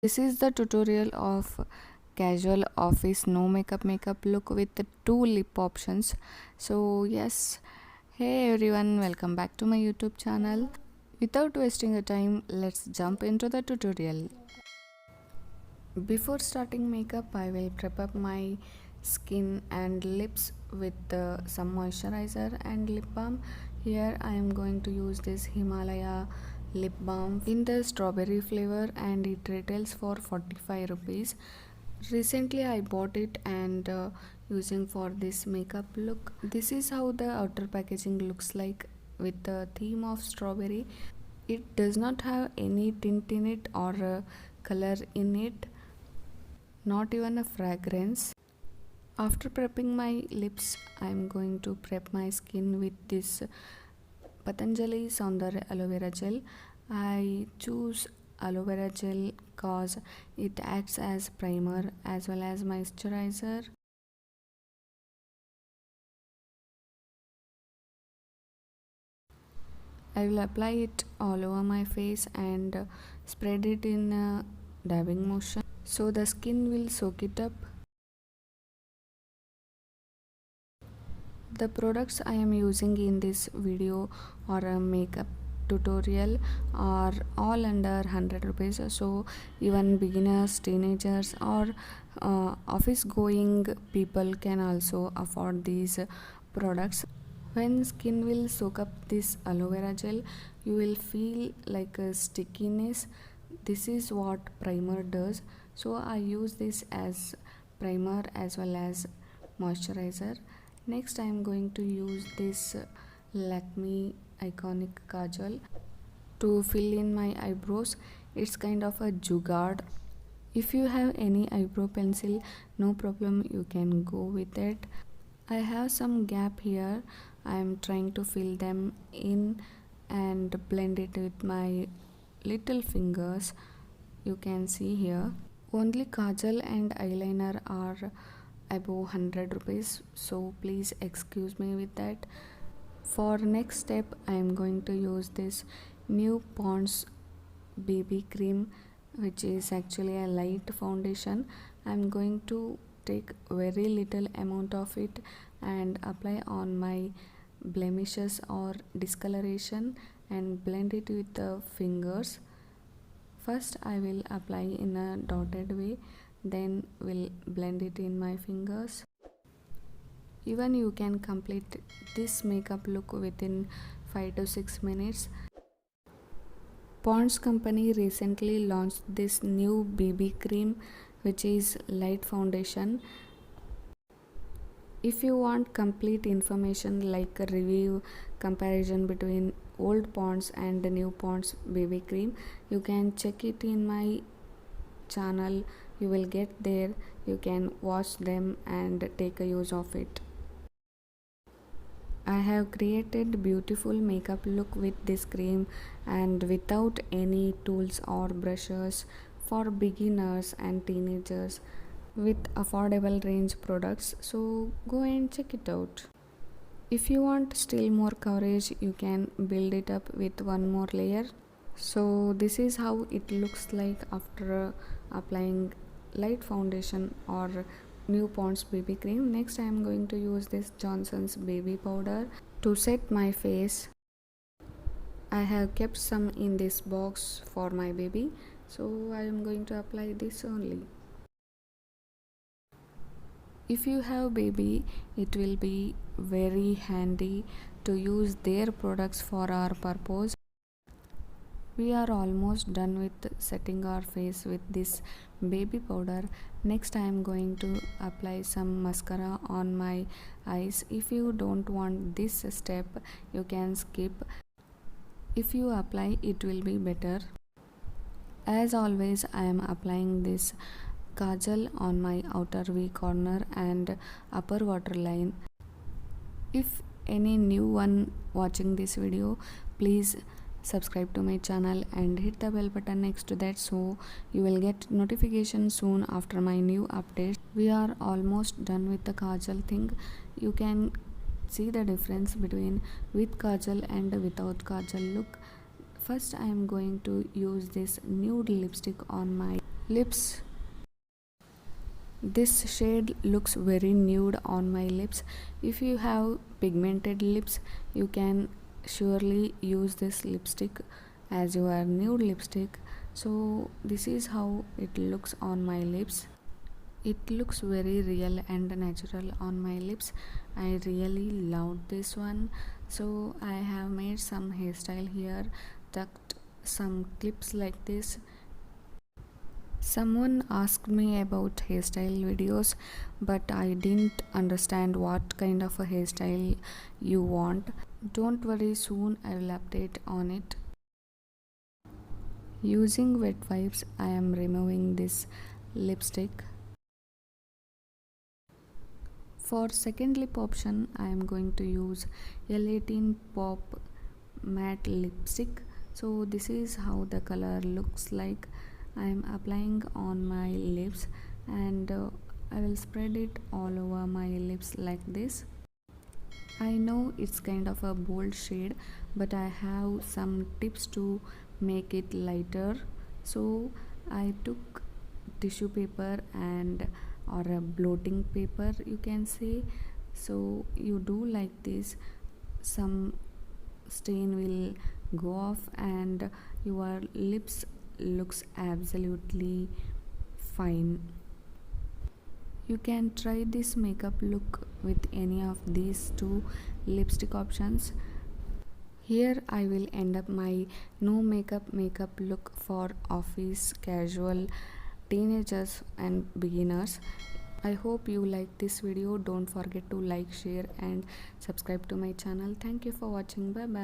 This is the tutorial of casual office no makeup look with the two lip options. So yes, hey everyone, welcome back to my YouTube channel. Without wasting a time, let's jump into the tutorial. Before starting makeup, I will prep up my skin and lips with some moisturizer and lip balm. Here I am going to use this Himalaya lip balm in the strawberry flavor and it retails for 45 rupees. Recently I bought it and using for this makeup look. This is how the outer packaging looks like with the theme of strawberry. It does not have any tint in it or color in it, not even a fragrance. After prepping my lips, I am going to prep my skin with this Patanjali Soundarya aloe vera gel. I choose aloe vera gel cause it acts as primer as well as moisturizer. I will apply it all over my face and spread it in a dabbing motion so the skin will soak it up. The products I am using in this video or a makeup tutorial are all under 100 rupees, so even beginners, teenagers or office going people can also afford these products. When skin will soak up this aloe vera gel, you will feel like a stickiness. This is what primer does, so I use this as primer as well as moisturizer. Next I am going to use this Lakme iconic kajal to fill in my eyebrows. It's kind of a jugaad. If you have any eyebrow pencil, no problem, you can go with it. I have some gap here. I am trying to fill them in and blend it with my little fingers. You can see here. Only kajal and eyeliner are above 100 rupees, so please excuse me with that. For next step, I am going to use this new Pond's BB cream, which is actually a light foundation. I am going to take very little amount of it and apply on my blemishes or discoloration and blend it with the fingers. First I will apply in a dotted way, then will blend it in my fingers. Even you can complete this makeup look within 5 to 6 minutes. Pond's company recently launched this new BB cream which is light foundation. If you want complete information like a review comparison between old Pond's and the new Pond's BB cream, you can check it in my channel. You will get there, you can watch them and take a use of it. I have created beautiful makeup look with this cream and without any tools or brushes for beginners and teenagers with affordable range products, so go and check it out. If you want still more coverage, you can build it up with one more layer. So this is how it looks like after applying light foundation or new Pond's BB cream. Next I am going to use this Johnson's baby powder to set my face. I have kept some in this box for my baby, so I am going to apply this only. If you have baby, it will be very handy to use their products for our purpose. We are almost done with setting our face with this baby powder. Next I am going to apply some mascara on my eyes. If you don't want this step, you can skip. If you apply, it will be better. As always, I am applying this kajal on my outer V corner and upper waterline. If any new one watching this video, please subscribe to my channel and hit the bell button next to that so you will get notification soon after my new updates. We are almost done with the kajal thing. You can see the difference between with kajal and without kajal look. First I am going to use this nude lipstick on my Lips. This shade looks very nude on my lips. If you have pigmented lips, you can surely use this lipstick as your nude lipstick. So this is how it looks on my lips. It looks very real and natural on my lips. I really loved this one. So I have made some hairstyle here, tucked some clips like this. Someone asked me about hairstyle videos, but I didn't understand what kind of a hairstyle you want. Don't worry, soon I will update on it. Using wet wipes, I am removing this lipstick. For second lip option, I am going to use L18 Pop Matte Lipstick. So this is how the color looks like. I am applying on my lips, and I will spread it all over my lips like this. I know it's kind of a bold shade, but I have some tips to make it lighter. So I took tissue paper and or a blotting paper, you can say. So you do like this, some stain will go off and your lips looks absolutely fine. You can try this makeup look with any of these two lipstick options. Here I will end up my no makeup look for office, casual, teenagers and beginners. I hope you like this video. Don't forget to like, share and subscribe to my channel. Thank you for watching. Bye bye.